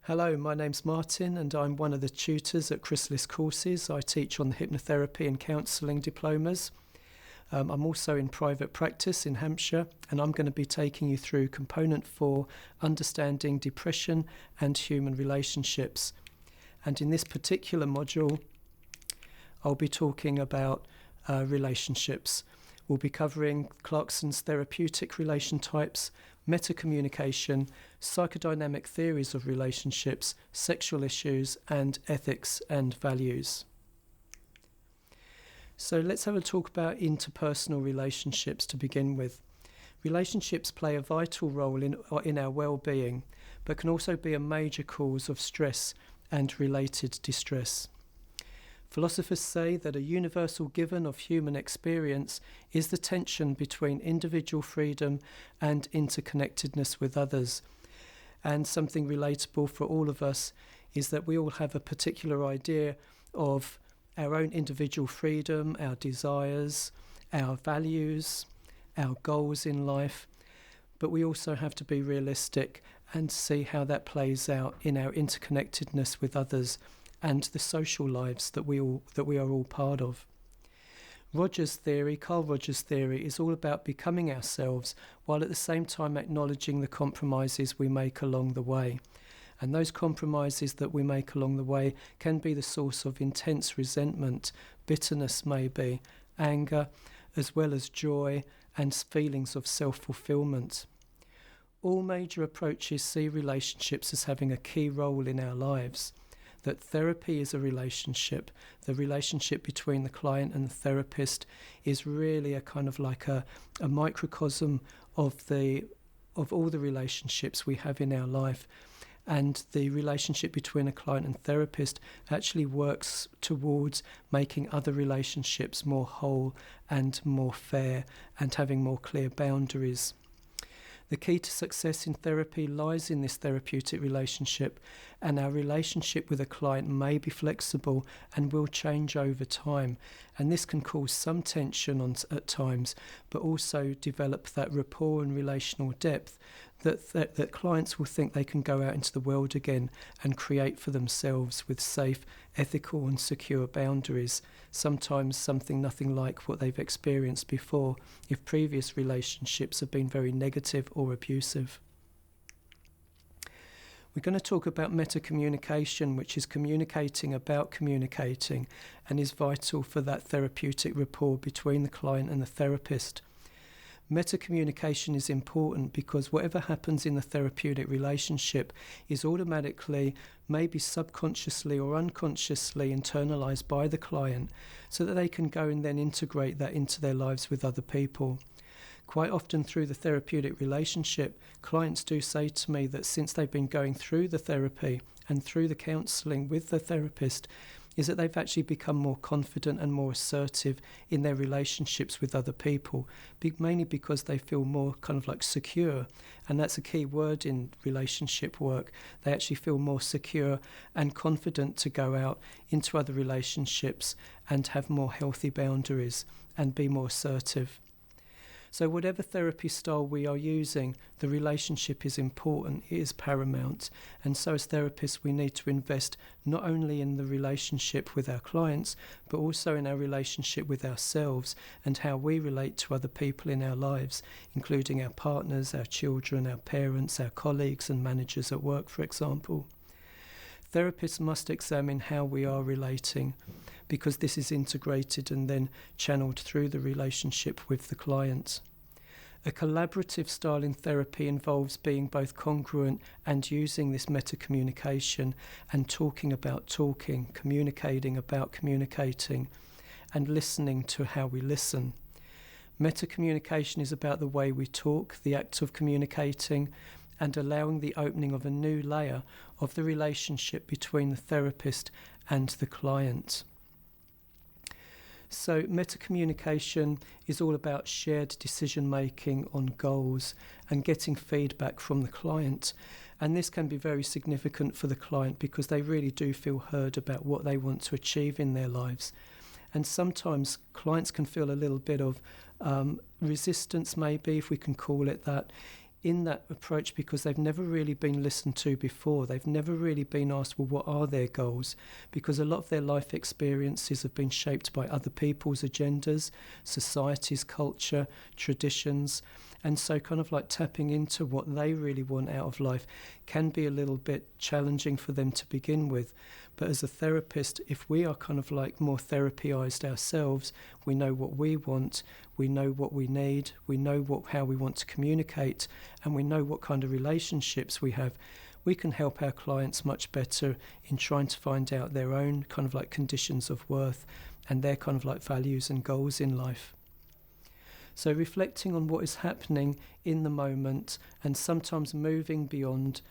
Hello, my name's Martin and I'm one of the tutors at Chrysalis Courses. I teach on the hypnotherapy and counselling diplomas. I'm also in private practice in Hampshire, and I'm going to be taking you through component 4, understanding depression and human relationships. And in this particular module, I'll be talking about relationships. We'll be covering Clarkson's therapeutic relation types, metacommunication, psychodynamic theories of relationships, sexual issues, and ethics and values. So let's have a talk about interpersonal relationships to begin with. Relationships play a vital role in our well-being, but can also be a major cause of stress and related distress. Philosophers say that a universal given of human experience is the tension between individual freedom and interconnectedness with others. And something relatable for all of us is that we all have a particular idea of our own individual freedom, our desires, our values, our goals in life, but we also have to be realistic and see how that plays out in our interconnectedness with others and the social lives that we are all part of. Carl Rogers' theory, is all about becoming ourselves while at the same time acknowledging the compromises we make along the way. And those compromises that we make along the way can be the source of intense resentment, bitterness maybe, anger, as well as joy and feelings of self-fulfillment. All major approaches see relationships as having a key role in our lives. That therapy is a relationship. The relationship between the client and the therapist is really a kind of like a microcosm of all the relationships we have in our life. And the relationship between a client and therapist actually works towards making other relationships more whole and more fair and having more clear boundaries. The key to success in therapy lies in this therapeutic relationship, and our relationship with a client may be flexible and will change over time. And this can cause some tension at times, but also develop that rapport and relational depth that clients will think they can go out into the world again and create for themselves with safe, ethical and secure boundaries, sometimes something nothing like what they've experienced before if previous relationships have been very negative or abusive. We're going to talk about metacommunication, which is communicating about communicating and is vital for that therapeutic rapport between the client and the therapist. Metacommunication is important because whatever happens in the therapeutic relationship is automatically, maybe subconsciously or unconsciously internalized by the client so that they can go and then integrate that into their lives with other people. Quite often through the therapeutic relationship, clients do say to me that since they've been going through the therapy and through the counselling with the therapist, is that they've actually become more confident and more assertive in their relationships with other people, mainly because they feel more kind of like secure. And that's a key word in relationship work. They actually feel more secure and confident to go out into other relationships and have more healthy boundaries and be more assertive. So whatever therapy style we are using, the relationship is important, it is paramount. And so as therapists, we need to invest not only in the relationship with our clients, but also in our relationship with ourselves and how we relate to other people in our lives, including our partners, our children, our parents, our colleagues and managers at work, for example. Therapists must examine how we are relating, because this is integrated and then channeled through the relationship with the client. A collaborative style in therapy involves being both congruent and using this metacommunication and talking about talking, communicating about communicating, and listening to how we listen. Metacommunication is about the way we talk, the act of communicating, and allowing the opening of a new layer of the relationship between the therapist and the client. So metacommunication is all about shared decision-making on goals and getting feedback from the client. And this can be very significant for the client because they really do feel heard about what they want to achieve in their lives. And sometimes clients can feel a little bit of resistance, maybe, if we can call it that, in that approach because they've never really been listened to before. They've never really been asked, well, what are their goals? Because a lot of their life experiences have been shaped by other people's agendas, society's culture, traditions. And so kind of like tapping into what they really want out of life can be a little bit challenging for them to begin with. But as a therapist, if we are kind of like more therapyized ourselves, we know what we want, we know what we need, we know how we want to communicate, and we know what kind of relationships we have, we can help our clients much better in trying to find out their own kind of like conditions of worth and their kind of like values and goals in life. So reflecting on what is happening in the moment and sometimes moving beyond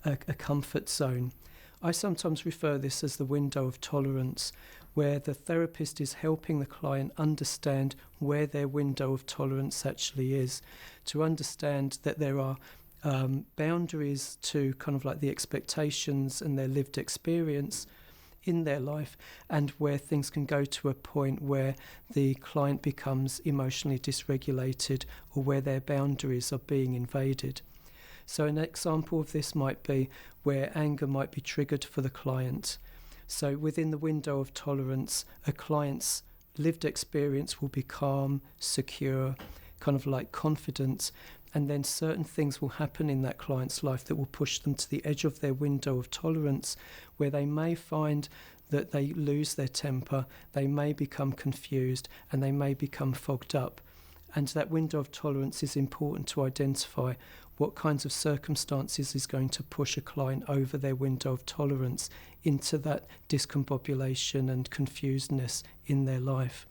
a comfort zone. I sometimes refer this as the window of tolerance, where the therapist is helping the client understand where their window of tolerance actually is, to understand that there are boundaries to kind of like the expectations and their lived experience in their life, and where things can go to a point where the client becomes emotionally dysregulated or where their boundaries are being invaded. So an example of this might be where anger might be triggered for the client. So within the window of tolerance, a client's lived experience will be calm, secure, kind of like confident, and then certain things will happen in that client's life that will push them to the edge of their window of tolerance, where they may find that they lose their temper, they may become confused, and they may become fogged up. And that window of tolerance is important to identify what kinds of circumstances is going to push a client over their window of tolerance into that discombobulation and confusedness in their life.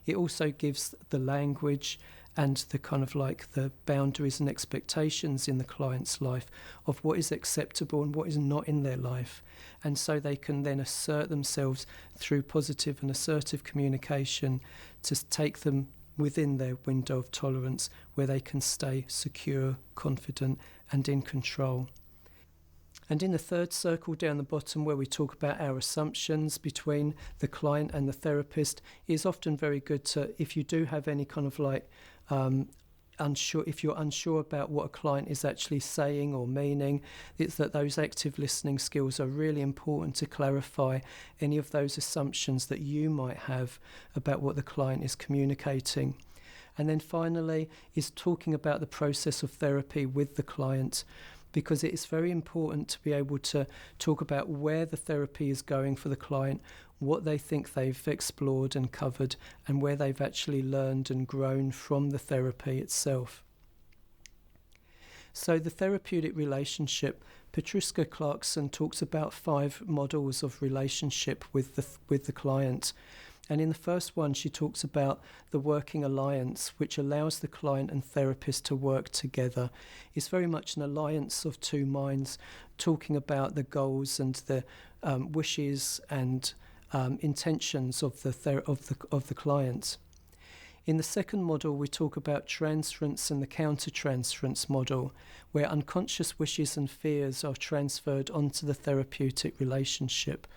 It also gives the language and the kind of like the boundaries and expectations in the client's life of what is acceptable and what is not in their life. And so they can then assert themselves through positive and assertive communication to take them within their window of tolerance where they can stay secure, confident, and in control. And in the third circle down the bottom, where we talk about our assumptions between the client and the therapist, is often very good to, if you do have any kind of like if you're unsure about what a client is actually saying or meaning, it's that those active listening skills are really important to clarify any of those assumptions that you might have about what the client is communicating. And then finally is talking about the process of therapy with the client, because it is very important to be able to talk about where the therapy is going for the client, what they think they've explored and covered, and where they've actually learned and grown from the therapy itself. So the therapeutic relationship, Patricia Clarkson talks about 5 models of relationship with the client. And in the first one, she talks about the working alliance, which allows the client and therapist to work together. It's very much an alliance of two minds, talking about the goals and the wishes and intentions of the client. In the second model, we talk about transference and the countertransference model, where unconscious wishes and fears are transferred onto the therapeutic relationship.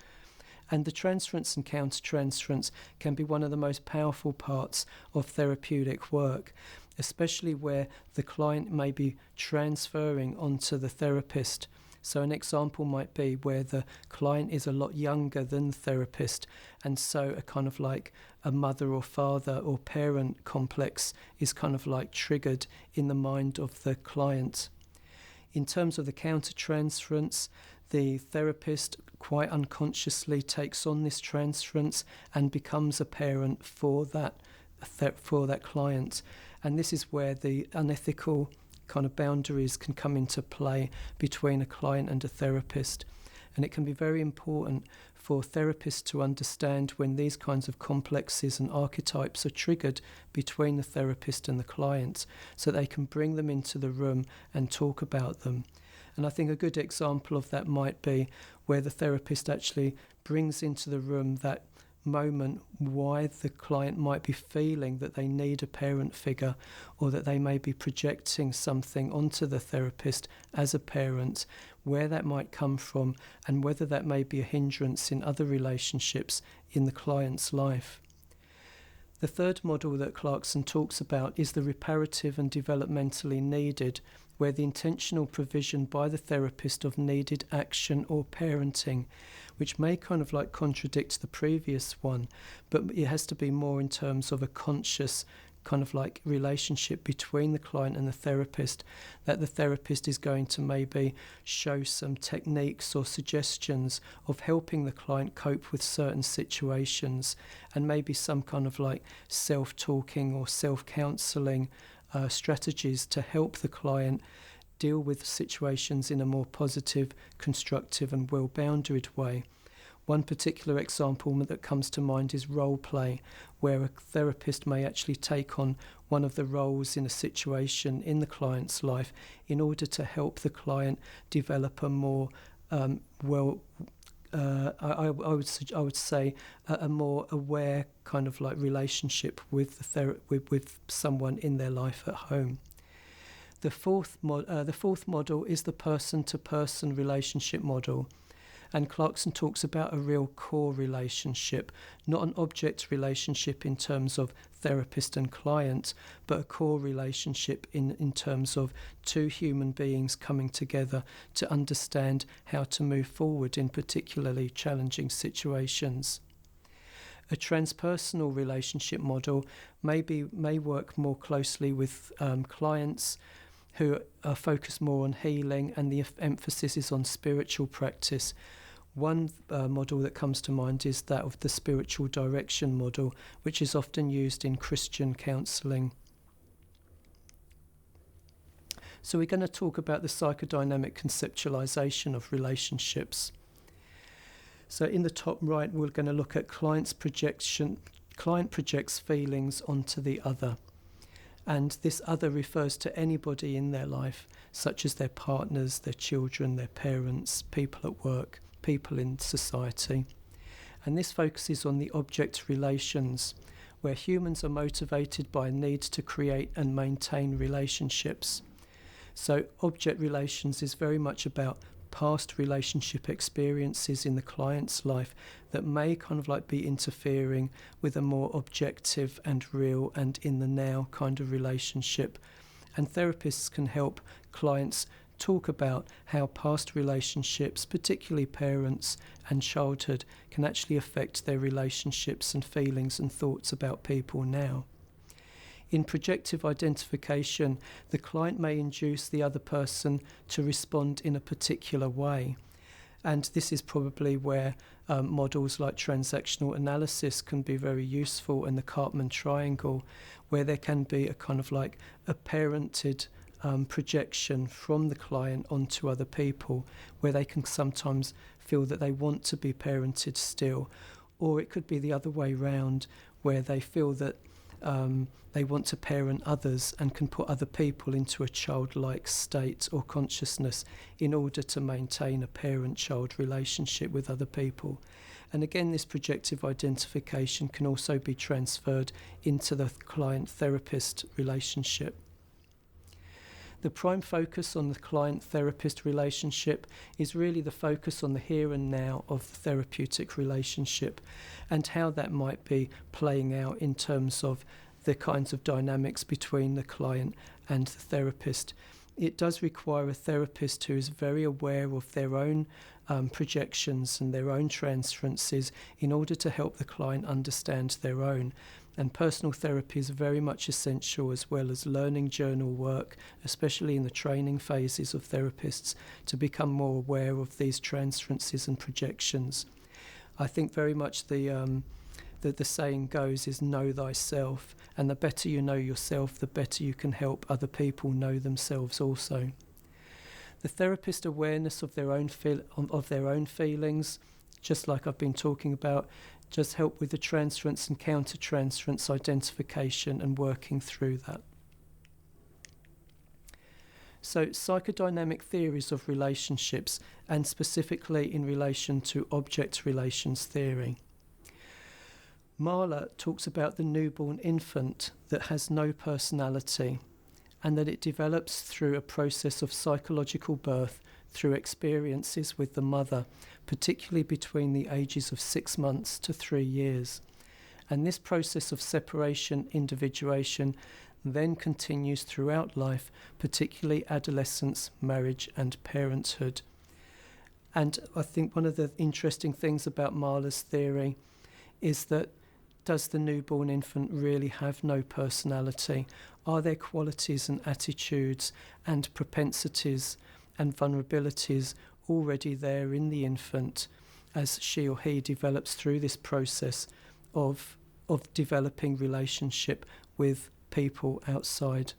And the transference and countertransference can be one of the most powerful parts of therapeutic work, especially where the client may be transferring onto the therapist. So an example might be where the client is a lot younger than the therapist, and so a kind of like a mother or father or parent complex is kind of like triggered in the mind of the client. In terms of the countertransference, the therapist quite unconsciously takes on this transference and becomes a parent for that client. And this is where the unethical kind of boundaries can come into play between a client and a therapist. And it can be very important for therapists to understand when these kinds of complexes and archetypes are triggered between the therapist and the client, so they can bring them into the room and talk about them. And I think a good example of that might be where the therapist actually brings into the room that moment why the client might be feeling that they need a parent figure, or that they may be projecting something onto the therapist as a parent, where that might come from, and whether that may be a hindrance in other relationships in the client's life. The third model that Clarkson talks about is the reparative and developmentally needed, where the intentional provision by the therapist of needed action or parenting, which may kind of like contradict the previous one, but it has to be more in terms of a conscious kind of like relationship between the client and the therapist, that the therapist is going to maybe show some techniques or suggestions of helping the client cope with certain situations, and maybe some kind of like self-talking or self-counselling strategies to help the client deal with situations in a more positive, constructive and well-boundaried way. One particular example that comes to mind is role play, where a therapist may actually take on one of the roles in a situation in the client's life in order to help the client develop a more I would say a more aware kind of like relationship with with someone in their life at home. The fourth model is the person-to-person relationship model. And Clarkson talks about a real core relationship, not an object relationship in terms of therapist and client, but a core relationship in terms of two human beings coming together to understand how to move forward in particularly challenging situations. A transpersonal relationship model may work more closely with clients who are focused more on healing, and the emphasis is on spiritual practice. One model that comes to mind is that of the spiritual direction model, which is often used in Christian counselling. So we're going to talk about the psychodynamic conceptualization of relationships. So in the top right, we're going to look at client projects feelings onto the other. And this other refers to anybody in their life, such as their partners, their children, their parents, people at work, people in society. And this focuses on the object relations, where humans are motivated by a need to create and maintain relationships. So object relations is very much about past relationship experiences in the client's life that may kind of like be interfering with a more objective and real and in the now kind of relationship. And therapists can help clients talk about how past relationships, particularly parents and childhood, can actually affect their relationships and feelings and thoughts about people now. In projective identification, the client may induce the other person to respond in a particular way. And this is probably where models like transactional analysis can be very useful, and the Karpman triangle, where there can be a kind of like a parented projection from the client onto other people, where they can sometimes feel that they want to be parented still, or it could be the other way round, where they feel that they want to parent others and can put other people into a childlike state or consciousness in order to maintain a parent-child relationship with other people. And again, this projective identification can also be transferred into the client-therapist relationship. The prime focus on the client-therapist relationship is really the focus on the here and now of the therapeutic relationship and how that might be playing out in terms of the kinds of dynamics between the client and the therapist. It does require a therapist who is very aware of their own projections and their own transferences in order to help the client understand their own. And personal therapy is very much essential, as well as learning journal work, especially in the training phases of therapists, to become more aware of these transferences and projections. I think very much the saying goes is know thyself, and the better you know yourself, the better you can help other people know themselves also. The therapist awareness of their own feelings, just like I've been talking about, just help with the transference and counter-transference identification and working through that. So psychodynamic theories of relationships, and specifically in relation to object relations theory. Mahler talks about the newborn infant that has no personality, and that it develops through a process of psychological birth through experiences with the mother, particularly between the ages of 6 months to 3 years. And this process of separation, individuation, then continues throughout life, particularly adolescence, marriage and parenthood. And I think one of the interesting things about Marler's theory is that, does the newborn infant really have no personality? Are there qualities and attitudes and propensities and vulnerabilities already there in the infant as she or he develops through this process of developing relationship with people outside?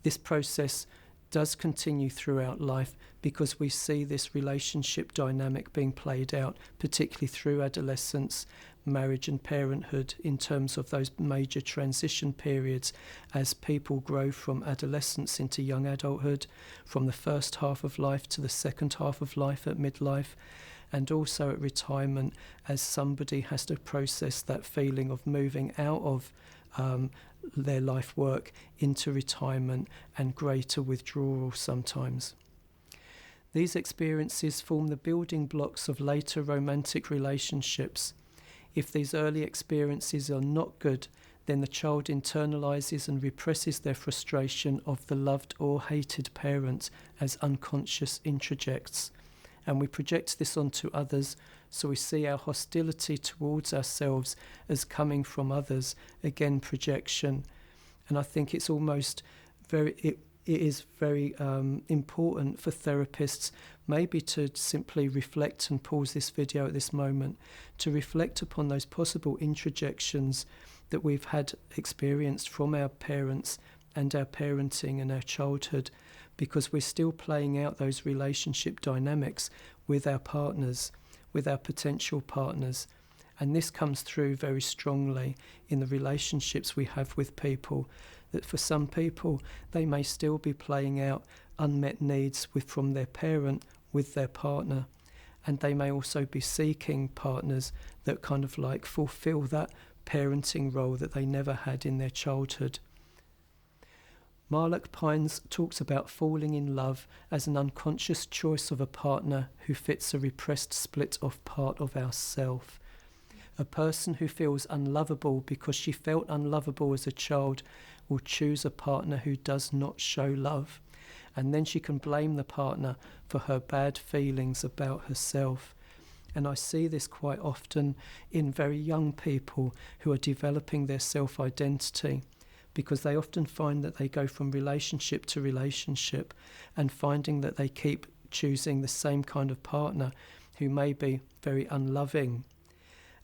This process does continue throughout life because we see this relationship dynamic being played out, particularly through adolescence, marriage and parenthood, in terms of those major transition periods as people grow from adolescence into young adulthood, from the first half of life to the second half of life at midlife, and also at retirement as somebody has to process that feeling of moving out of their life work into retirement and greater withdrawal sometimes. These experiences form the building blocks of later romantic relationships. If these early experiences are not good, then the child internalizes and represses their frustration of the loved or hated parent as unconscious introjects. And we project this onto others, so we see our hostility towards ourselves as coming from others, again projection. And I think it's almost it is very important for therapists maybe to simply reflect and pause this video at this moment to reflect upon those possible introjections that we've had experienced from our parents and our parenting and our childhood, because we're still playing out those relationship dynamics with our partners, with our potential partners. And this comes through very strongly in the relationships we have with people, that for some people, they may still be playing out unmet needs from their parent with their partner. And they may also be seeking partners that kind of like fulfill that parenting role that they never had in their childhood. Marlock Pines talks about falling in love as an unconscious choice of a partner who fits a repressed split-off part of ourself. A person who feels unlovable because she felt unlovable as a child will choose a partner who does not show love, and then she can blame the partner for her bad feelings about herself. And I see this quite often in very young people who are developing their self-identity, because they often find that they go from relationship to relationship and finding that they keep choosing the same kind of partner who may be very unloving.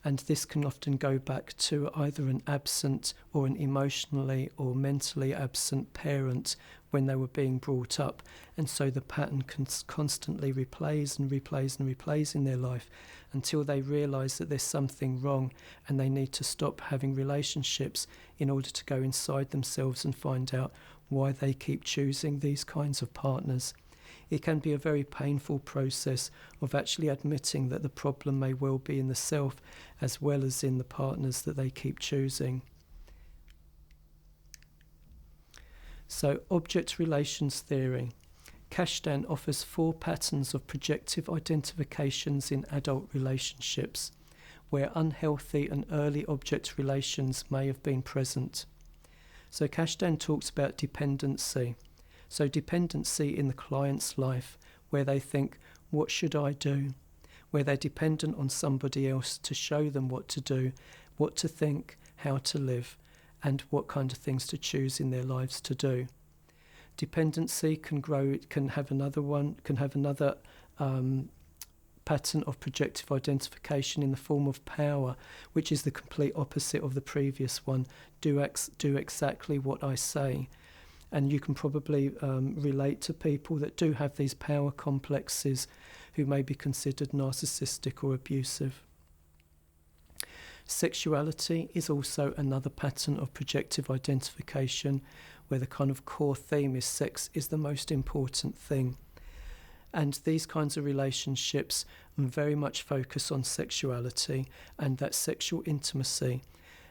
And this can often go back to either an absent or an emotionally or mentally absent parent when they were being brought up. And so the pattern constantly replays and replays and replays in their life until they realise that there's something wrong and they need to stop having relationships in order to go inside themselves and find out why they keep choosing these kinds of partners. It can be a very painful process of actually admitting that the problem may well be in the self as well as in the partners that they keep choosing. So, object relations theory. Kashdan offers 4 patterns of projective identifications in adult relationships, where unhealthy and early object relations may have been present. So Kashdan talks about dependency. So dependency in the client's life, where they think, what should I do? Where they're dependent on somebody else to show them what to do, what to think, how to live, and what kind of things to choose in their lives to do. Dependency can grow, it can have another pattern of projective identification in the form of power, which is the complete opposite of the previous one. Do exactly what I say. And you can probably relate to people that do have these power complexes who may be considered narcissistic or abusive. Sexuality is also another pattern of projective identification where the kind of core theme is sex is the most important thing. And these kinds of relationships very much focus on sexuality and that sexual intimacy,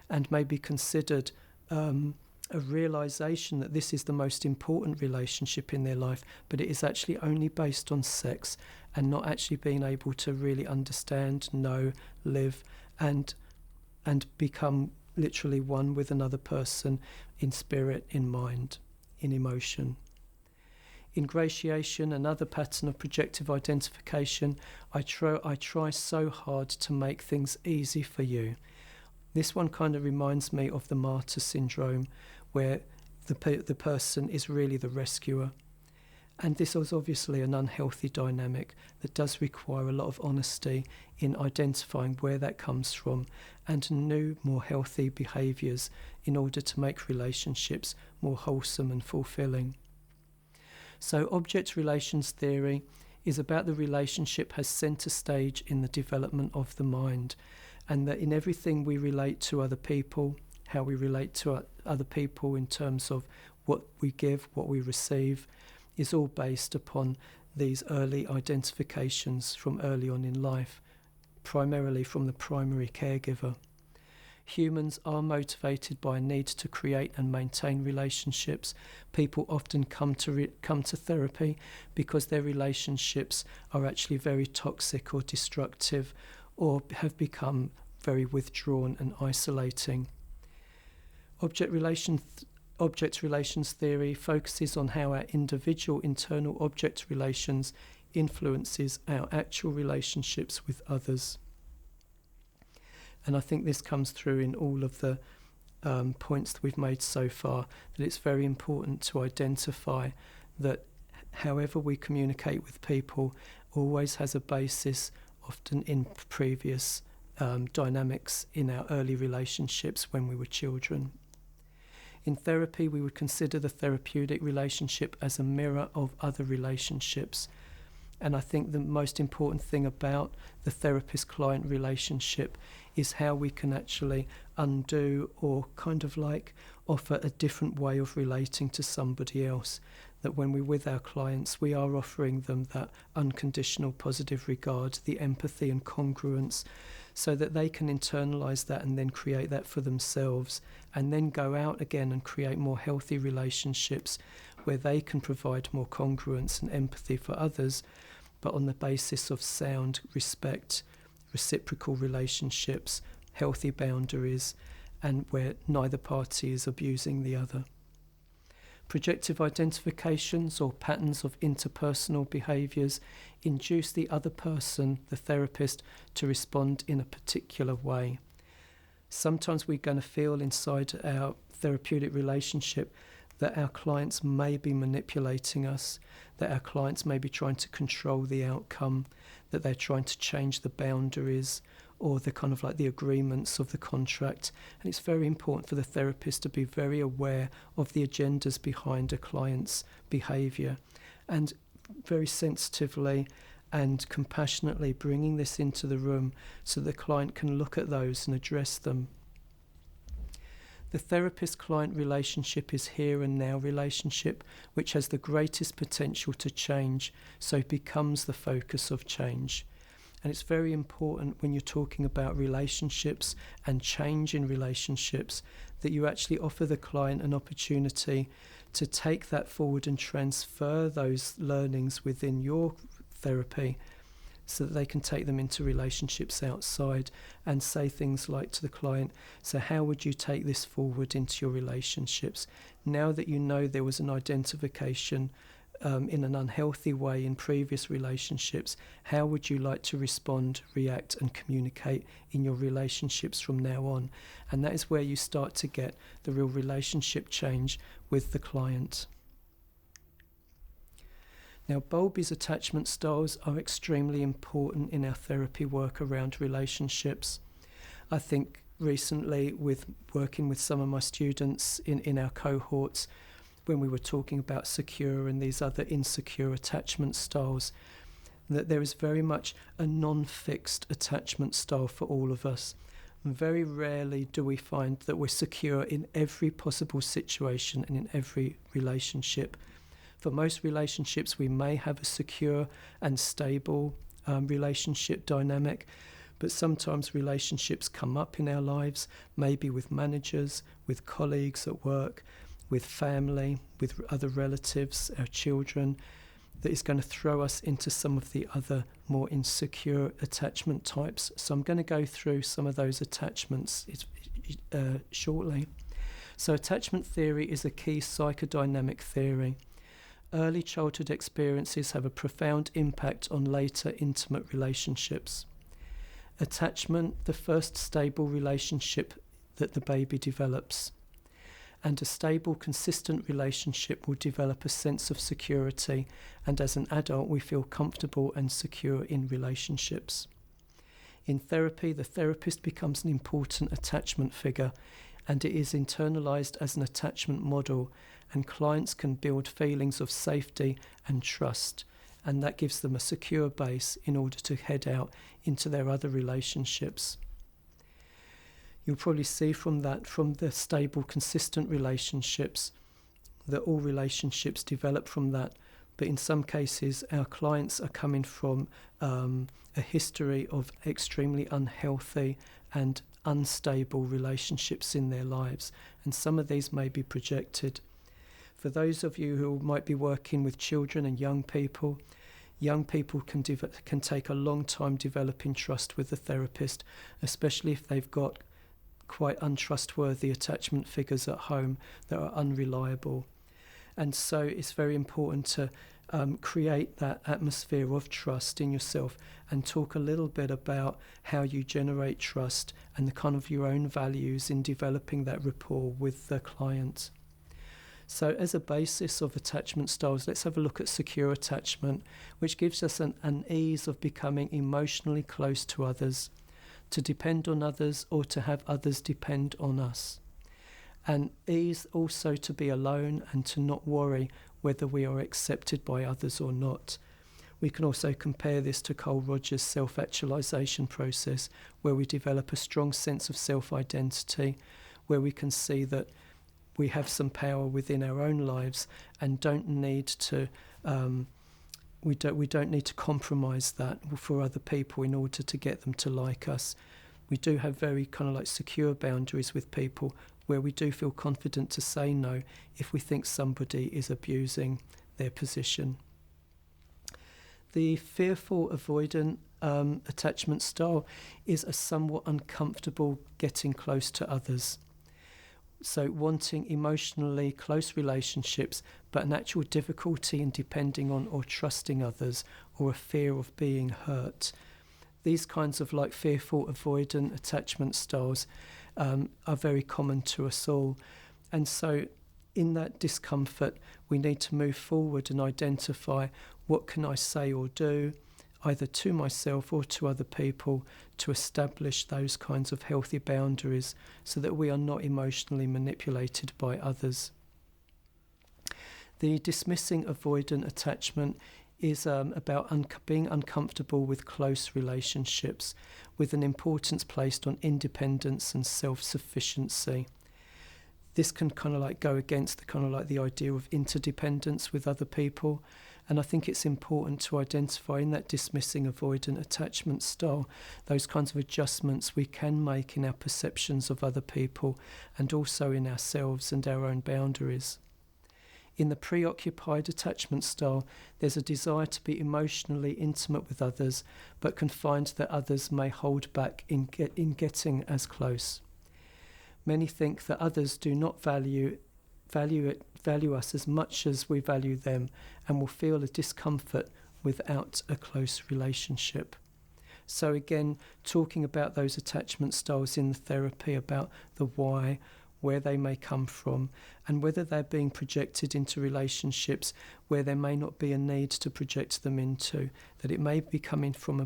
and may be considered a realization that this is the most important relationship in their life, but it is actually only based on sex and not actually being able to really understand, know, live, and become literally one with another person in spirit, in mind, in emotion. Ingratiation, another pattern of projective identification. I try so hard to make things easy for you. This one kind of reminds me of the martyr syndrome, where the person is really the rescuer. And this is obviously an unhealthy dynamic that does require a lot of honesty in identifying where that comes from and new, more healthy behaviours in order to make relationships more wholesome and fulfilling. So object relations theory is about the relationship has centre stage in the development of the mind, and that in everything we relate to other people, how we relate to other people in terms of what we give, what we receive, is all based upon these early identifications from early on in life, primarily from the primary caregiver. Humans are motivated by a need to create and maintain relationships. People often come to therapy because their relationships are actually very toxic or destructive, or have become very withdrawn and isolating. Object relations theory focuses on how our individual internal object relations influences our actual relationships with others. And I think this comes through in all of the points that we've made so far, that it's very important to identify that however we communicate with people always has a basis, often in previous dynamics in our early relationships when we were children. In therapy, we would consider the therapeutic relationship as a mirror of other relationships. And I think the most important thing about the therapist-client relationship is how we can actually undo or kind of like offer a different way of relating to somebody else. That when we're with our clients, we are offering them that unconditional positive regard, the empathy and congruence, so that they can internalise that and then create that for themselves, and then go out again and create more healthy relationships where they can provide more congruence and empathy for others, but on the basis of sound respect, reciprocal relationships, healthy boundaries, and where neither party is abusing the other. Projective identifications or patterns of interpersonal behaviours induce the other person, the therapist, to respond in a particular way. Sometimes we're going to feel inside our therapeutic relationship that our clients may be manipulating us, that our clients may be trying to control the outcome, that they're trying to change the boundaries or the kind of like the agreements of the contract. And it's very important for the therapist to be very aware of the agendas behind a client's behaviour, and very sensitively and compassionately bringing this into the room so the client can look at those and address them. The therapist-client relationship is here and now relationship, which has the greatest potential to change, so it becomes the focus of change. And it's very important when you're talking about relationships and change in relationships that you actually offer the client an opportunity to take that forward and transfer those learnings within your therapy so that they can take them into relationships outside, and say things like to the client, so how would you take this forward into your relationships? Now that you know there was an identification in an unhealthy way in previous relationships, how would you like to respond, react and communicate in your relationships from now on? And that is where you start to get the real relationship change with the client. Now, Bowlby's attachment styles are extremely important in our therapy work around relationships. I think recently, with working with some of my students in our cohorts, when we were talking about secure and these other insecure attachment styles, that there is very much a non-fixed attachment style for all of us. And very rarely do we find that we're secure in every possible situation and in every relationship. For most relationships, we may have a secure and stable relationship dynamic, but sometimes relationships come up in our lives, maybe with managers, with colleagues at work, with family, with other relatives, our children, that is going to throw us into some of the other more insecure attachment types. So I'm going to go through some of those attachments. shortly. So attachment theory is a key psychodynamic theory. Early childhood experiences have a profound impact on later intimate relationships. Attachment, the first stable relationship that the baby develops. And a stable, consistent relationship will develop a sense of security, and as an adult we feel comfortable and secure in relationships. In therapy, the therapist becomes an important attachment figure, and it is internalized as an attachment model, and clients can build feelings of safety and trust, and that gives them a secure base in order to head out into their other relationships. You'll probably see from the stable, consistent relationships, that all relationships develop from that. But in some cases, our clients are coming from a history of extremely unhealthy and unstable relationships in their lives. And some of these may be projected. For those of you who might be working with children and young people can take a long time developing trust with the therapist, especially if they've got quite untrustworthy attachment figures at home that are unreliable. And so it's very important to create that atmosphere of trust in yourself and talk a little bit about how you generate trust and the kind of your own values in developing that rapport with the client. So as a basis of attachment styles, let's have a look at secure attachment, which gives us an ease of becoming emotionally close to others, to depend on others or to have others depend on us. And ease also to be alone and to not worry whether we are accepted by others or not. We can also compare this to Carl Rogers' self-actualization process, where we develop a strong sense of self-identity, where we can see that we have some power within our own lives and don't need to we don't need to compromise that for other people in order to get them to like us. We do have very kind of like secure boundaries with people where we do feel confident to say no if we think somebody is abusing their position. The fearful avoidant attachment style is a somewhat uncomfortable getting close to others. So wanting emotionally close relationships, but an actual difficulty in depending on or trusting others, or a fear of being hurt. These kinds of like fearful avoidant attachment styles are very common to us all. And so in that discomfort, we need to move forward and identify what can I say or do, either to myself or to other people, to establish those kinds of healthy boundaries so that we are not emotionally manipulated by others. The dismissing avoidant attachment is about being uncomfortable with close relationships, with an importance placed on independence and self-sufficiency. This can kind of like go against the kind of like the idea of interdependence with other people. And I think it's important to identify in that dismissing avoidant attachment style those kinds of adjustments we can make in our perceptions of other people and also in ourselves and our own boundaries. In the preoccupied attachment style, there's a desire to be emotionally intimate with others, but can find that others may hold back in getting as close. Many think that others do not value us as much as we value them, and will feel a discomfort without a close relationship. So again, talking about those attachment styles in the therapy, about the why, where they may come from, and whether they're being projected into relationships where there may not be a need to project them into, that it may be coming from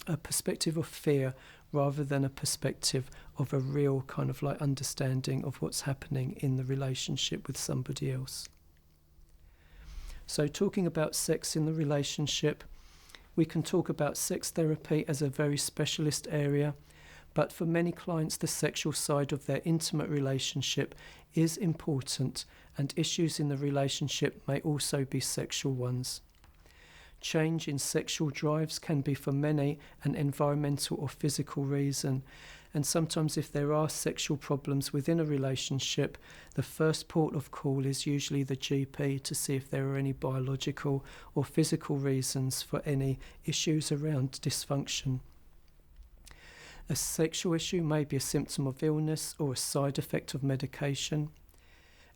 a perspective of fear rather than a perspective of a real kind of like understanding of what's happening in the relationship with somebody else. So talking about sex in the relationship, we can talk about sex therapy as a very specialist area, but for many clients the sexual side of their intimate relationship is important, and issues in the relationship may also be sexual ones. Change in sexual drives can be for many an environmental or physical reason, and sometimes if there are sexual problems within a relationship, the first port of call is usually the GP to see if there are any biological or physical reasons for any issues around dysfunction. A sexual issue may be a symptom of illness or a side effect of medication.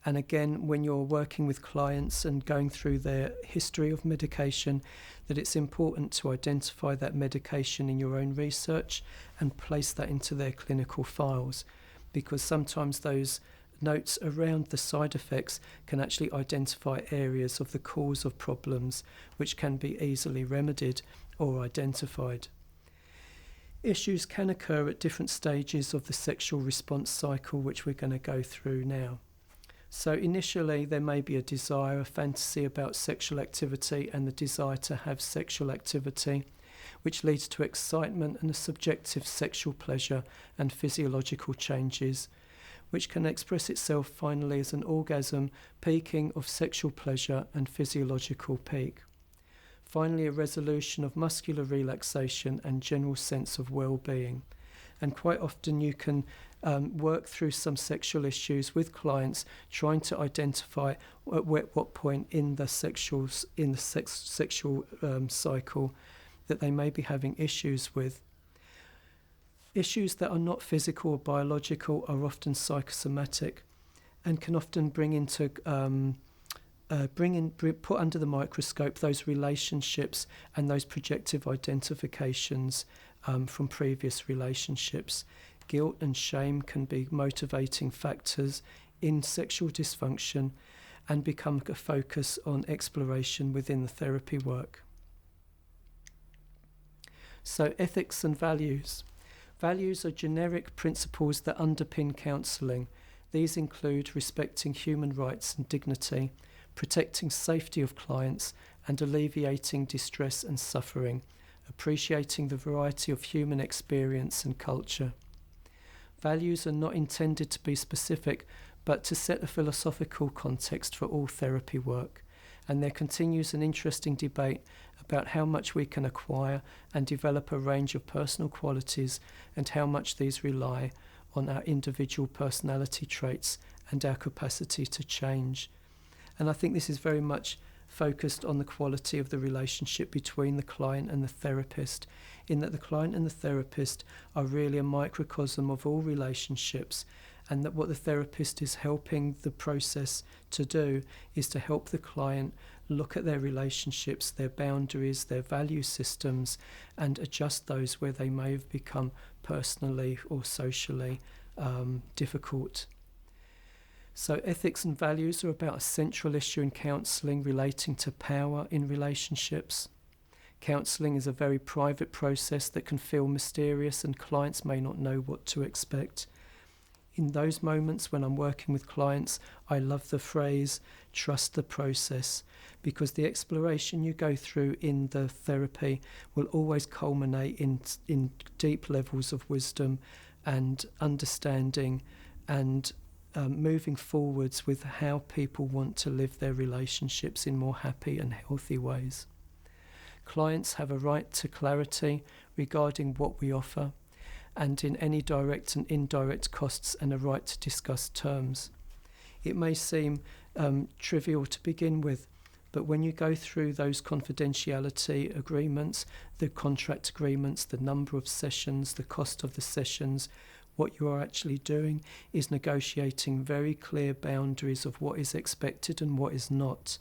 And again, when you're working with clients and going through their history of medication, that it's important to identify that medication in your own research and place that into their clinical files, because sometimes those notes around the side effects can actually identify areas of the cause of problems which can be easily remedied or identified. Issues can occur at different stages of the sexual response cycle, which we're going to go through now. So initially there may be a desire, a fantasy about sexual activity and the desire to have sexual activity, which leads to excitement and a subjective sexual pleasure and physiological changes, which can express itself finally as an orgasm, peaking of sexual pleasure and physiological peak. Finally, a resolution of muscular relaxation and general sense of well-being. And quite often you can work through some sexual issues with clients, trying to identify at what point in the sexual cycle that they may be having issues with. Issues that are not physical or biological are often psychosomatic and can often put under the microscope those relationships and those projective identifications from previous relationships. Guilt and shame can be motivating factors in sexual dysfunction and become a focus on exploration within the therapy work. So, ethics and values. Values are generic principles that underpin counselling. These include respecting human rights and dignity, protecting safety of clients, and alleviating distress and suffering, appreciating the variety of human experience and culture. Values are not intended to be specific, but to set a philosophical context for all therapy work, and there continues an interesting debate about how much we can acquire and develop a range of personal qualities and how much these rely on our individual personality traits and our capacity to change. And I think this is very much focused on the quality of the relationship between the client and the therapist, in that the client and the therapist are really a microcosm of all relationships, and that what the therapist is helping the process to do is to help the client look at their relationships, their boundaries, their value systems, and adjust those where they may have become personally or socially difficult. So ethics and values are about a central issue in counselling relating to power in relationships. Counselling is a very private process that can feel mysterious, and clients may not know what to expect. In those moments when I'm working with clients, I love the phrase, trust the process, because the exploration you go through in the therapy will always culminate in deep levels of wisdom and understanding and moving forwards with how people want to live their relationships in more happy and healthy ways. Clients have a right to clarity regarding what we offer, and in any direct and indirect costs, and a right to discuss terms. It may seem trivial to begin with, but when you go through those confidentiality agreements, the contract agreements, the number of sessions, the cost of the sessions, what you are actually doing is negotiating very clear boundaries of what is expected and what is not.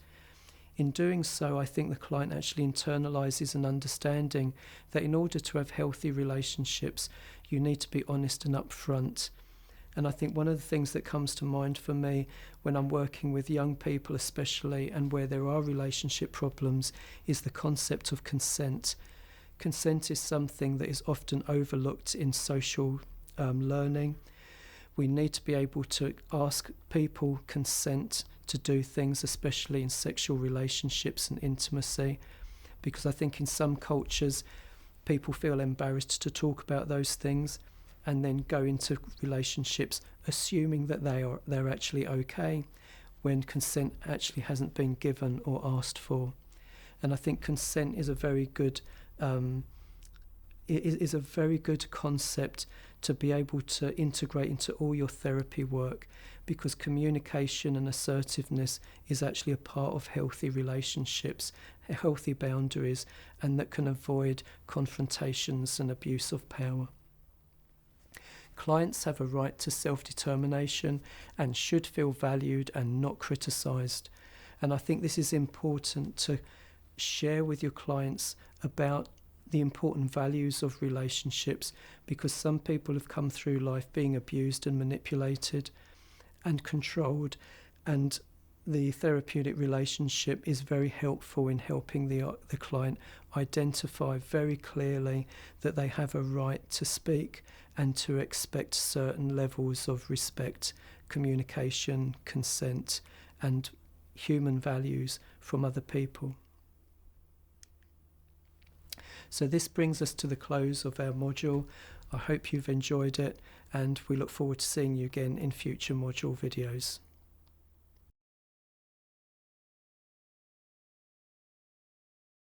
In doing so, I think the client actually internalises an understanding that in order to have healthy relationships, you need to be honest and upfront. And I think one of the things that comes to mind for me when I'm working with young people especially, and where there are relationship problems, is the concept of consent. Consent is something that is often overlooked in social learning. We need to be able to ask people consent to do things, especially in sexual relationships and intimacy, because I think in some cultures people feel embarrassed to talk about those things and then go into relationships assuming that they're actually okay when consent actually hasn't been given or asked for. And I think consent is a very good is a very good concept to be able to integrate into all your therapy work, because communication and assertiveness is actually a part of healthy relationships, healthy boundaries, and that can avoid confrontations and abuse of power. Clients have a right to self-determination and should feel valued and not criticised. And I think this is important to share with your clients about the important values of relationships, because some people have come through life being abused and manipulated and controlled, and the therapeutic relationship is very helpful in helping the client identify very clearly that they have a right to speak and to expect certain levels of respect, communication, consent, and human values from other people. So this brings us to the close of our module. I hope you've enjoyed it, and we look forward to seeing you again in future module videos.